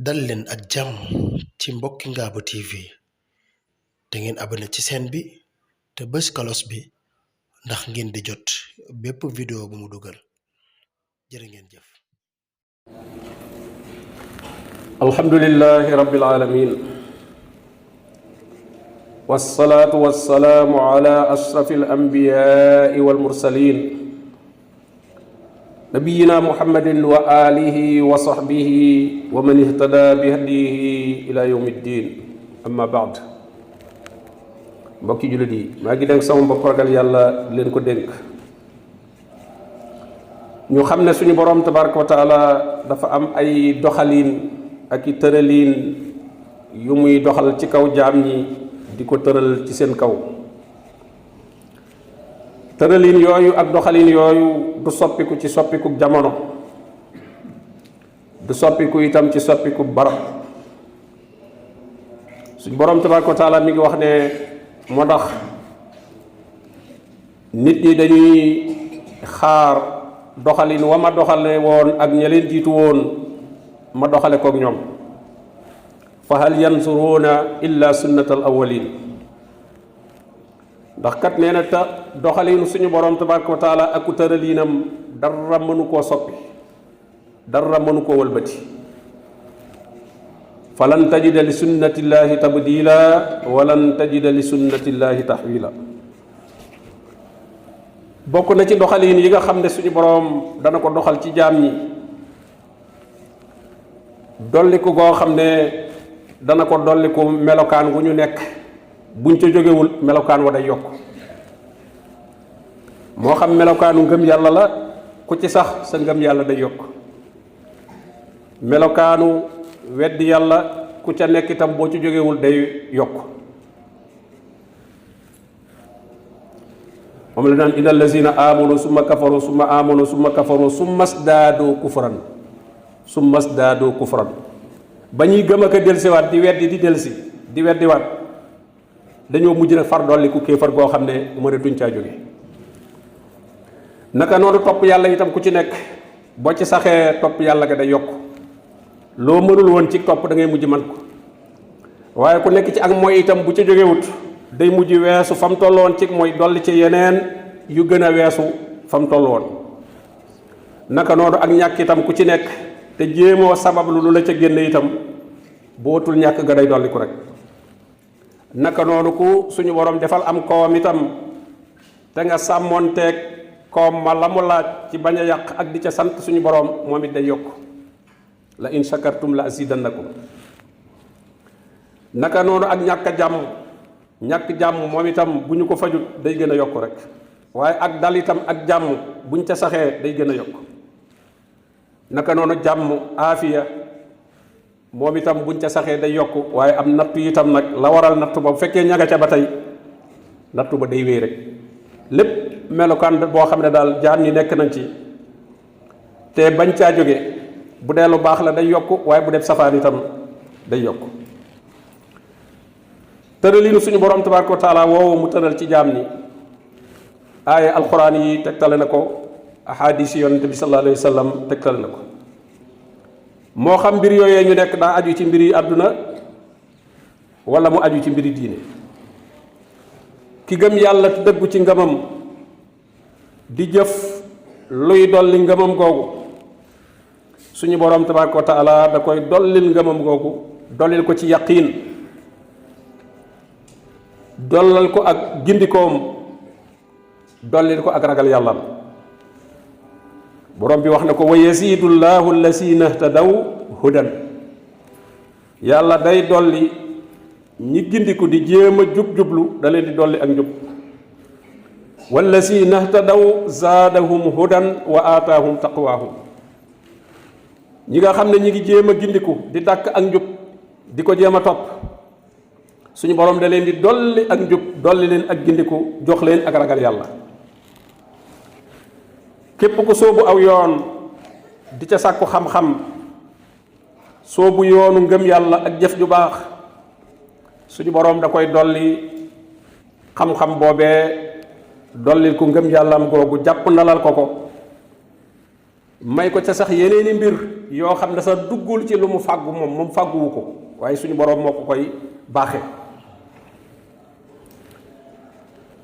dal leen ak jàmm ci mbokki Ngabo TV te ngeen abonné ci chaîne bi te bës kolos bi ndax ngeen di jot bépp vidéo bu mu dugal jërë ngeen jëf. alhamdulillahi rabbil alamin wassalaatu wassalaamu ala ashrafil anbiyaai wal mursalin nabiyina muhammadin wa alihi wa sahbihi wa man ihtada bi hadihi ila yawmi ddin amma baad. mbokki jullit yi maa ngi dénk sama mbokk ragal yàlla leen ko dénk ñu xam ne suñu boroom tabaraka wa taala dafa am ay doxaliin ak i tëraliin yu muy doxal ci kaw jaam ñi di ko tëral ci seen kaw. tëraliin yooyu ak doxaliin yooyu du soppiku ci soppiku jamono, du soppiku itam ci soppiku barab. suñu boroom tabaraka wa taala mi ngi wax ne moo tax nit ñi dañuy xaar doxalin wa ma doxale woon ak ña leen jiitu woon ma doxale kook ñoom. fa hal yansuruuna illa sunnatal awwalin. ndax kat nee na doxalinu suñu borom tabaraka wa taala ak tëraliinam dara mënu koo soppi, dara mënu koo wëlbati. falan tajida li sunnatillahi tabdila walan tajida li sunnatillahi tahwila. bokk na ci doxalin yi nga xam ne suñu borom dana ko doxal ci jaam ñi dolliku goo xam ne dana ko dolliku melokaan wu ñu nekk buñ ca jógewul melokaan wa day yokk. moo xam melokaanu ngëm yàlla la ku ci sax sa ngëm yàlla day yokk. melokaanu weddi yàlla ku ca nekk itam boo ci jógewul day yokk. moom la naan inna allazina amanu summa kafaru summa amanu summa kafaru summa sdaadu kufran summa sdaadu kufran. ba ñuy gëm ak a delsiwaat di weddi di delsi di weddiwaat dañoo mujj nag far dolli ku kéefar goo xam ne mënatuñ caa jóge. naka noonu topp yàlla itam ku ci nekk boo ci saxee topp yàlla ga day yokk. loo mënul woon ci topp da ngay mujj man ko. waaye ku nekk ci ak mooy itam bu ca jógewut day mujj weesu fa mu toll woon ci mooy dolli ci yeneen yu gën a weesu fa mu toll woon. naka noonu ak ñàkk itam ku ci nekk te jéemoo sabab lu la ca génne itam bootul ñàkk ga day dolli ko rek. naka noonu ku suñu borom defal am koom itam te nga sàmmoonteeg koom ma la mu laaj ci bañ a yàq ak di ca sant suñu borom moom it day yokk. la in shakartum la azidannakum. naka noonu ak ñàkk jàmm moom itam bu ñu ko fajut day gën a yokk rek. waaye ak dal itam ak jàmm buñ ca saxee day gën a yokk. naka noonu jàmm aafiya moom itam buñ ca saxee day yokk. waaye am nattu itam nag la waral nattu ba bu fekkee ñaga ca ba tey nattu ba day wéy rek. lépp melokaan boo xam ne daal jaam ñi nekk nañ ci te bañ caa jóge bu dee lu baax la day yokk waaye bu dee safaan itam day yokk. tëralinu suñu borom tabaraka wa taala woowu mu tëral ci jaam ñi aaya alquran yi tegtale na ko, ahadis yonente bi sallallahu alayhi wa sallam tegtale na ko. moo xam mbir yooyee ñu nekk daa aju ci mbiri àdduna wala mu aju ci mbiri diine. ki gëm yàlla te dëggu ci ngëmam di jëf luy dolli ngëmam googu suñu boroom tabaraka wa taala da koy dollil ngëmam googu, dollil ko ci yaqiin, dollal ko ak gindikoom, dollil ko ak ragal yàllam. borom bi wax na ko wa yazidu llahu allazina htadaw hudan. yàlla day dolli ñi gindiku di jéem a jub-jublu da leen di dolli ak njub. wallazina htadaw zaadahum hudan wa aataahum taqwaahum. ñi nga xam ne ñi ngi jéem a gindiku di dàkk ak njub di ko jéem a topp suñu borom da leen di dolli ak njub, dolli leen ak gindiku, jox leen ak ragal yàlla. képp ku soobu aw yoon di ca sàkku xam-xam, soobu yoonu ngëm yàlla ak jëf ju baax, suñu boroom da koy dolli xam-xam boobee, dollil ku ngëm yàllam googu, jàpp ndalal ko may ko ca sax yeneeni mbir yoo xam ne sa duggul ci lu mu fàggu moom fàgguwu ko waaye suñu boroom moo ko koy baaxe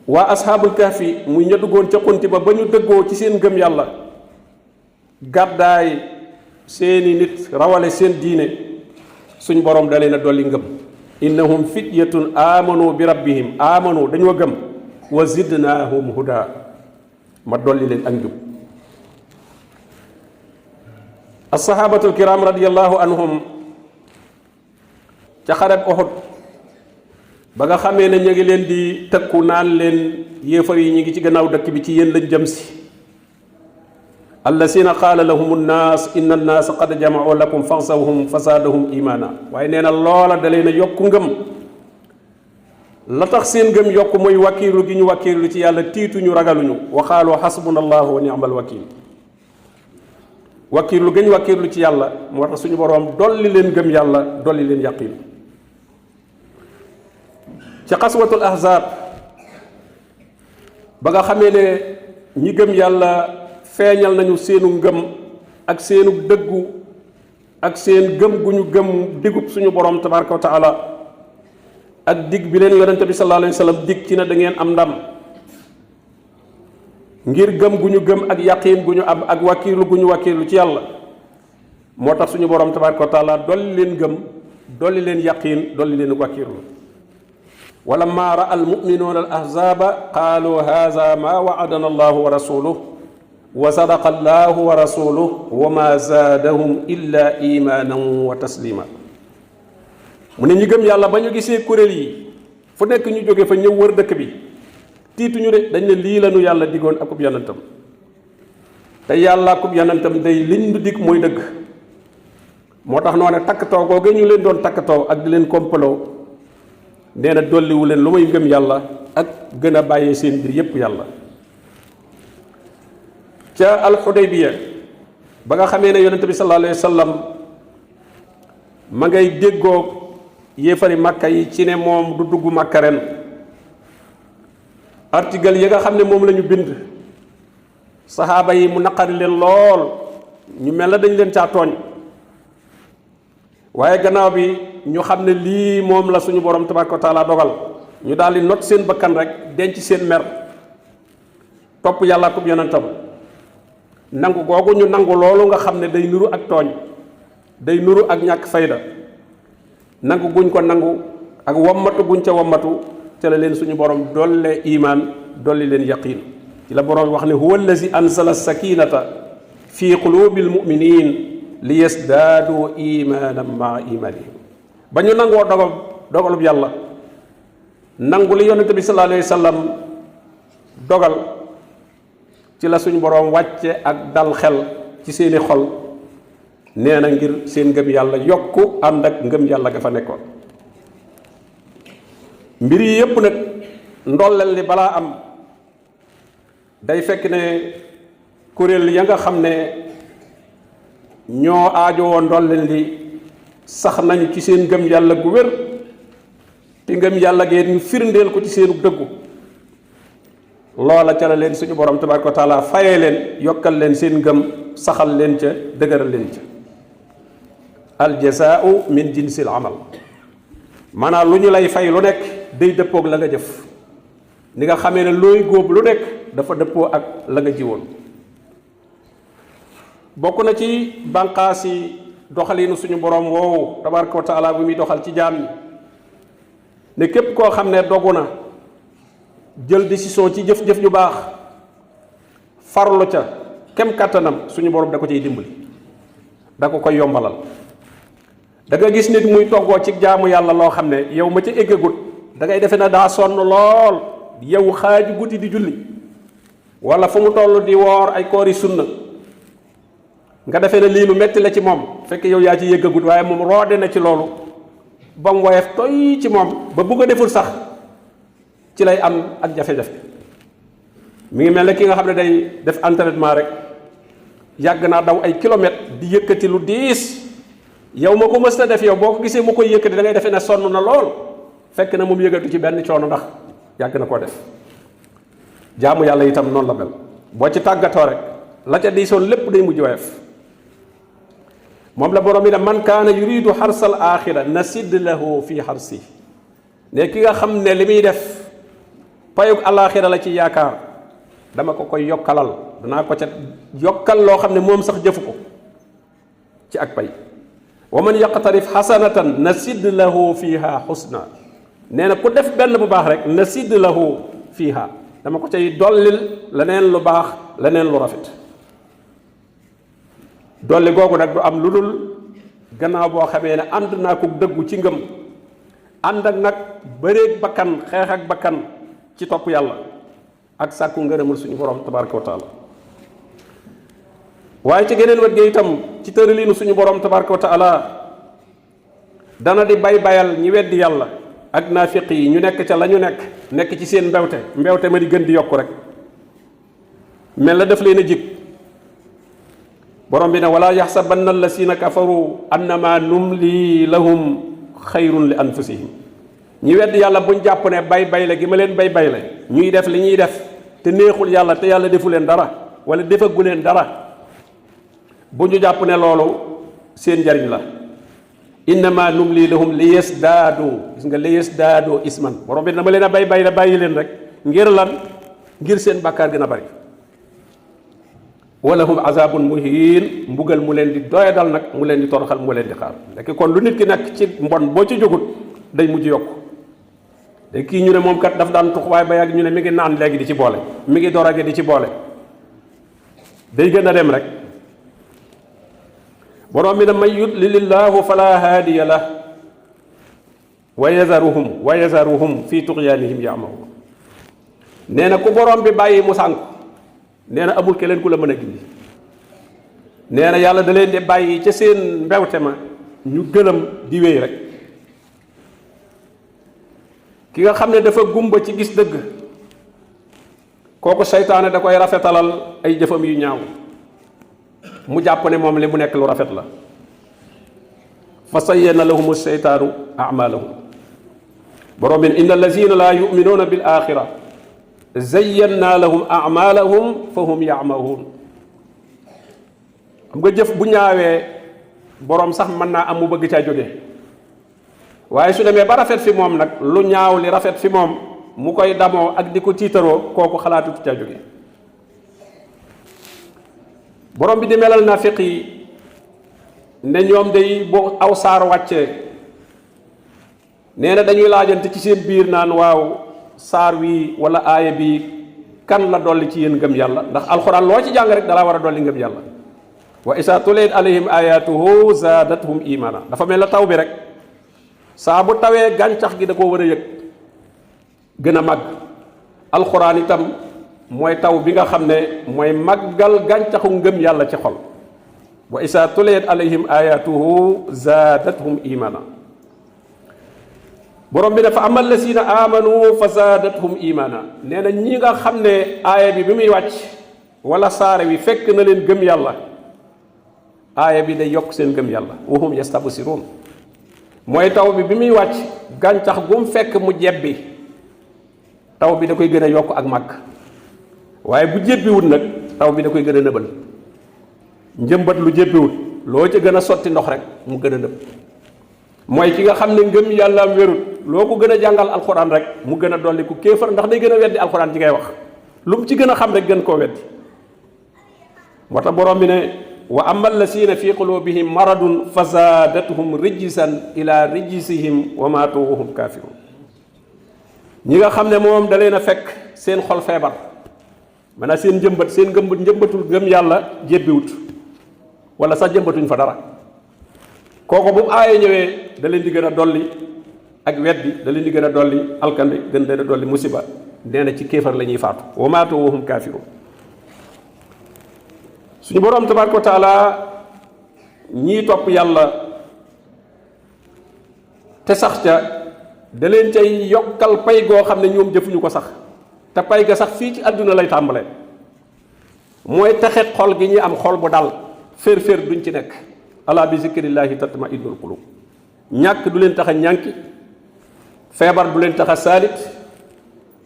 waa asxaabul kahfi muy ña duggoon ca xunti ba ñu dëggoo ci seen gëm yàlla gàddaay seeni nit rawale seen diine suñ boroom da leen a dolli ngëm innahum fityatun amanu bi rabbihim amanu dañoo gëm wa zidnaahum huda ma dolli leen ak njub assahabatul kiram radiyallahu anhum ca xareb Uhud ba nga xamee ne ñu ngi leen di tëkku naan leen yéefar yi ñu ngi ci gannaaw dëkk bi ci yéen lañ jëm si allasina qaala lahum nnaas inna annaasa qad jamau lakum faxsawhum fasaadahum imaana waaye nee na loola da leen a yokku ngëm la tax seen ngëm yokk mooy wakkiirlu gi ñu wakkiirlu ci yàlla tiituñu ragaluñu wa qaalu xasbuna allahu wa ni'mal wakiil wakkiirlu gi ñu wakkiirlu ci yàlla moo tax suñu boroom dolli leen gëm yàlla dolli leen yaqiin ci xaswatul ahzaab ba nga xamee ne ñi gëm yàlla feeñal nañu seenu ngëm ak seenu dëggu ak seen gëm gu ñu gëm digub suñu borom tabaraka wa taala ak dig bi leen yonente bi sallallahu alayhi wa sallam dig ci ne da ngeen am ndam ngir gëm gu ñu gëm ak yaqiin gu ñu am ak wakiilu gu ñu wakiilu ci yàlla moo tax suñu borom tabaraka wa taala dolli leen gëm dolli leen yaqiin dolli leen wakiilu wala maa ra al muminuuna al ahzaaba qaalu haza ma waadana allahu wa rasuluhu wa sadaqa allahu wa rasuluhu wa ma zaadahum illa imaanan wa taslima mu ne ñi gëm yàlla ba ñu gisee kuréel yi fu nekk ñu jóge fa ñëw wër dëkk bi tiituñu de dañ ne lii lañu yàlla digoon akub yonentam te yàlla akub yonentam day liñ du dig mooy dëgg moo tax noo ne takktoo googu ñu leen doon takktoo ak di leen kompaloo nee na dolliwu leen lu may ngëm yàlla ak gën a bàyyee seen mbir yépp yàlla ca alxudaybiya ba nga xamee ne yonente bi sallallahu alayhi wa sallam ma ngay déggoo yéefari màkka yi ci ne moom du dugg màkka ren article yi nga xam ne moom la ñu bind saxaaba yi mu naqari leen lool ñu mel na dañ leen caa tooñ waaye gannaaw bi ñu xam ne lii moom la suñu borom tabaraka wa taala dogal ñu daal di not seen bakkan rek denc seen mer topp yàlla ak yonentam nangu googu ñu nangu loolu nga xam ne day nuru ak tooñ day nuru ak ñàkk fayda nangu guñ ko nangu ak wammatu guñ ca wammatu ca la leen suñu borom dolle imaan dolli leen yaqiin ci la borom wax ne huwa allazi anzala sakinata fi qulubil muminin li yasdaadu imaanan maa imaanihim ba ñu nangoo dogalub yàlla nangu li yonente bi sallallahu alayhi wa sallam dogal ci la suñu boroom wàcce ak dal xel ci seeni xol nee na ngir seen ngëm yàlla yokku ànd ak ngëm yàlla ga fa nekkoon mbir yi yépp nag ndolleel li balaa am day fekk ne kuréel ya nga xam ne ñoo aajowoo ndolleel li sax nañu ci seen ngëm yàlla gu wér te ngëm yàlla gee ñu firndeel ko ci seenu dëggu loola ca la leen suñu borom tabaraka wa taala fayee leen yokkal leen seen ngëm saxal leen ca dëgëral leen ca aljazaau min jinsil amal maanaam lu ñu lay fay lu nekk day dëppoog la nga jëf ni nga xamee ne looy góob lu nekk dafa dëppoo ak la nga jiwoon bokk na ci bànqaas yi doxalinu suñu borom woowu tabaraka wa taala bu muy doxal ci jaam ñi ne képp koo xam ne dogu na jël décision ci jëf-jëf ju baax farlu ca kem kàttanam suñu borom da ko ciy dimbali da ko koy yombalal da nga gis nit muy toggoo ci jaamu yàlla loo xam ne yow ma ca éggagut da ngay defe ne daa sonn lool yow xaaju guddi di julli wala fu mu toll di woor ay koori sunna nga defee ne lii lu metti la ci moom fekk yow yaa ci yëggagut waaye moom roode na ci loolu ba mu woyof toy ci moom ba bugg a deful sax ci lay am ak jafe-jafe mi ngi mel ne ki nga xam ne day def entraînement rek yàgg naa daw ay kilomètres di yëkkati lu diis yow ma ko mës na def yow boo ko gisee mu koy yëkkati da ngay defee ne sonn na lool fekk na moom yëgatu ci benn coono ndax yàgg na koo def jaamu yàlla itam noonu la mel boo ci tàggatoo rek la ca diisoon lépp day mujj woyof moom la borom bi ne man kaana yuridu xarsal axira nasid lahu fi xarsi ne ki nga xam ne li muy def payug alaxira la ci yaakaar dama ko koy yokkalal danaa ko ca yokkal loo xam ne moom sax jëfu ko ci ak pay wa man yaqtarif xasanatan nasid lahu fiha xusna nee na ku def benn bu baax rek nasid lahu fiha dama ko cay dollil leneen lu baax leneen lu rafet dolli googu nag du am lu dul gannaaw boo xamee ne ànd naa ko dëggu ci ngëm ànd ak nag bëreeg bakkan xeex ak bakkan ci topp yàlla ak sàkku ngërëmul suñu borom tabaraka wa taala waaye ci geneen wet gi itam ci tëraliinu suñu borom tabaraka wa taala dana di bayal ñi weddi yàlla ak naafiq yi ñu nekk ca la ñu nekk ci seen mbewte ma di gën di yokku rek mel la def leen a jig borom bi ne wala yaxsabanna allasina kafaru annama numli lahum xayrun li anfusihim ñi wedd yàlla buñ jàpp ne bayle gi ma leen bayle ñuy def li ñuy def te neexul yàlla te yàlla defu leen dara wala defagu leen dara bu ñu jàpp ne loolu seen njariñ la innama numli lahum li yasdaadu gis nga li yasdaadu isman borom bi dama leen a bayle bàyyi leen rek ngir lan ngir seen bàkkaar gën a bari walahum azabun muhin mbugal mu leen di doyadal nag mu leen di toroxal mu leen di xaar léegi kon lu nit ki nekk ci mbon boo ci jógut day mujj yokk léegi kii ñu ne moom kat daf daan tux waaye ba yàgg ñu ne mi ngi naan léegi di ci boole mi ngi dorage di ci boole day gën a dem rek borom bi ne man yudlilillahu fala haadiya lah wa yazaruhum fi tuxyaanihim ya'mahuun nee na ku borom bi bàyyi mu sànku nee na amul keneen ku la mën a gindi nee na yàlla da leen di bàyyi ca seen mbewte ma ñu gëlëm di wéy rek ki nga xam ne dafa gumba ci gis dëgg kooku seytaane da koy rafetalal ay jëfam yu ñaaw mu jàpp ne moom li mu nekk lu rafet la fa sayyana lahum seytaanu amalahum borom bi inna allazina la yuminuuna bil axira zayyannaa lahum a'maalahum fa hum ya'mahuun xam nga jëf bu ñaawee boroom sax mën naa am mu bëgg caa jóge waaye su demee ba rafet fi moom nag lu ñaaw li rafet fi moom mu koy damoo ak di ko tiitaroo kooku xalaatut caa jóge borom bi di melal naafiq yi ne ñoom day bu aw saar wàccee nee na dañuy laajante ci seen biir naan waaw saar wi wala aaya bi kan la dolli ci yéen ngëm yàlla ndax alxuraan loo ci jàng rek dalaa war a dolli ngëm yàlla wa isa tuliyat alayhim ayatuhu zaadathum imana dafa mel la taw bi rek saa bu tawee gàncax gi da koo war a yëg gën a màgg alxuraan itam mooy taw bi nga xam ne mooy màggal gàncaxu ngëm yàlla ci xol wa isa tuliyat alayhim ayatuhu zaadathum imana borom bi ne fa amal lasina amanu fa zaadathum imana nee na ñi nga xam ne aaya bi muy wàcc wala saare wi fekk na leen gëm yàlla aaya bi day yokk seen gëm yàlla wahum yastabsiruun mooy taw bi muy wàcc gàncax gu mu fekk mu jebbi taw bi da koy gën a yokk ak màgg waaye bu jébbiwut nag taw bi da koy gën a nëbal njëmbat lu jébbiwut loo ca gën a sotti ndox rek mu gën a nëb mooy ki nga xam ne ngëm yàlla am wérut loo ko gën a jàngal alxuraan rek mu gën a dolli ku kéefar ndax day gën a weddi alxuraan ci ngay wax lu mu ci gën a xam rek gën koo weddi moo tax borom bi ne wa amma allasina fi qulubihim maradun fa zaadathum rijsan ila rijsihim wa maatu wa hum kafirun ñi nga xam ne moom da leen a fekk seen xol feebar maanaam seen njëmbatul ngëm yàlla jébbiwut wala sax jëmbatuñ fa dara kooku bu aaye ñëwee da leen di gën a dolli ak weddi da leen di gën a dolli alkande gën leen a dolli musiba nee na ci kéefar la ñuy faatu wa maatu wa hum kaafiruun suñu boroom tabaaraka wa taala ñii topp yàlla te sax ca da leen cay yokkal pay goo xam ne ñoom jëfuñu ko sax te pay ga sax fii ci àdduna lay tàmbale mooy texet xol gi ñuy am xol bu dal fér-fér duñ ci nekk ala bi zikrillahi tatma'innul qulub ñàkk du leen tax a ñànki feebar du leen tax a saalit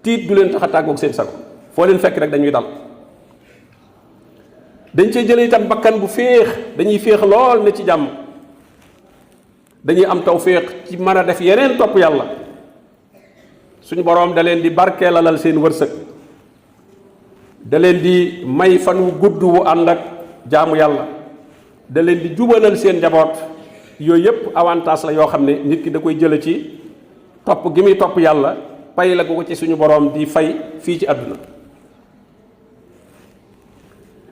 tiit du leen tax a tàggoog seen sago foo leen fekk rek dañuy dal dañ cee jëlee itam bakkan bu féex, dañuy féex lool ne ci jàmm, dañuy am tawféex ci mën a def yeneen topp yàlla. suñu boroom da leen di barkeelalal seen wërsëg, da leen di may fan wu gudd wu ànd ak jaamu yàlla, da leen di jubalal seen njaboot. yooyu yëpp avantage la yoo xam ne nit ki da koy jële ci topp gi muy topp yàlla, pay la ko ci suñu boroom di fay fii ci àdduna,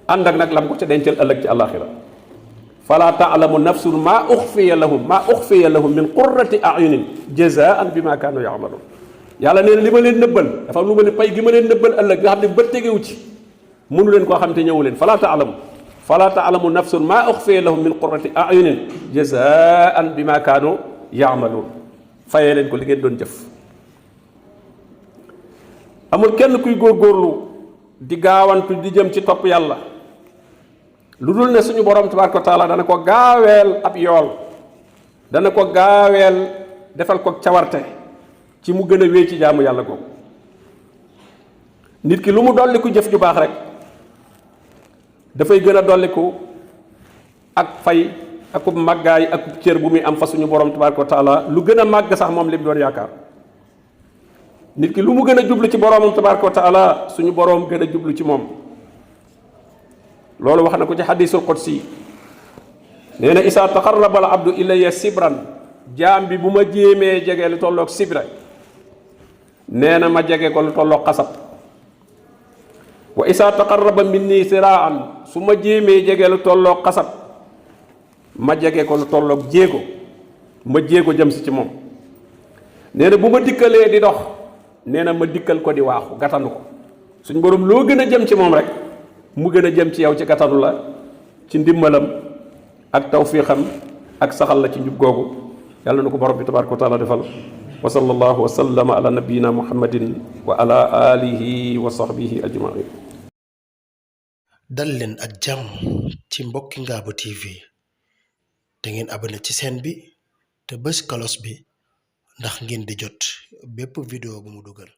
ànd ak nag lam ko ca dencal ëllëg ci àllaaxira. fala taalamu nafsun maa uxfiya lahum min qurrati ayunin jazaan bi ma kaanu yaamaluun. yàlla nee na li ma leen nëbbal dafa lu ma ne pay gi ma leen nëbbal ëllëg nga xam ne bët tegewu ci, mënu leen koo xam te ñëwu leen. fala taalamu nafsun maa uxfiya lahum min qurrati ayunin jazaan bi ma kaanu yaamaluun. fayee leen ko li ngeen doon jëf. amul kenn kuy góorgóorlu di gaawantu di jëm ci topp yàlla lu dul ne suñu borom tabaaraka wa taala dana ko gaaweel ab yool, dana ko gaaweel defal ko cawarte ci mu gën a wéy ci jaamu yàlla googu. nit ki lu mu dolliku jëf ju baax rek dafay gën a dolliku ak fay akub màggaay akub cër bu muy am fa suñu borom tabaaraka wa taala lu gën a màgg sax moom li mu doon yaakaar. nit ki lu mu gën a jublu ci boromam tabaaraka wa taala suñu borom gën a jublu ci moom. loolu wax na ko ci xadiisul qudsi, nee na isaa taqarraba al abdu ilayya sibran, jaam bi bu ma jéemee jege lu tolloog sibra, nee na ma jege ko lu tolloog xasab. wa isaa taqarraba minni siraan, su ma jéemee jege lu tolloog xasab, ma jege ko lu tolloog jéego, ma jéego jëm si ci moom. nee na bu ma dikkalee di dox, nee na ma dikkal ko di waaxu gàttandu ko. suñ borom loo gën a jëm ci moom rek mu gën a jëm ci yow ci gàttandu la, ci ndimbalam ak tawfiixam ak saxal la ci njub googu. yàlla na ko borom bi tabaaraka wa taala defal. wa sallallahu wa sallama ala nabiyyina muhammadin wa ala alihi wa sahbihi ajmain. dal leen ak jàmm ci mbokki Ngabo TV, te ngeen abonné ci chaîne bi te bës cloche bi ndax ngeen di jot bépp vidéo bu mu dugal.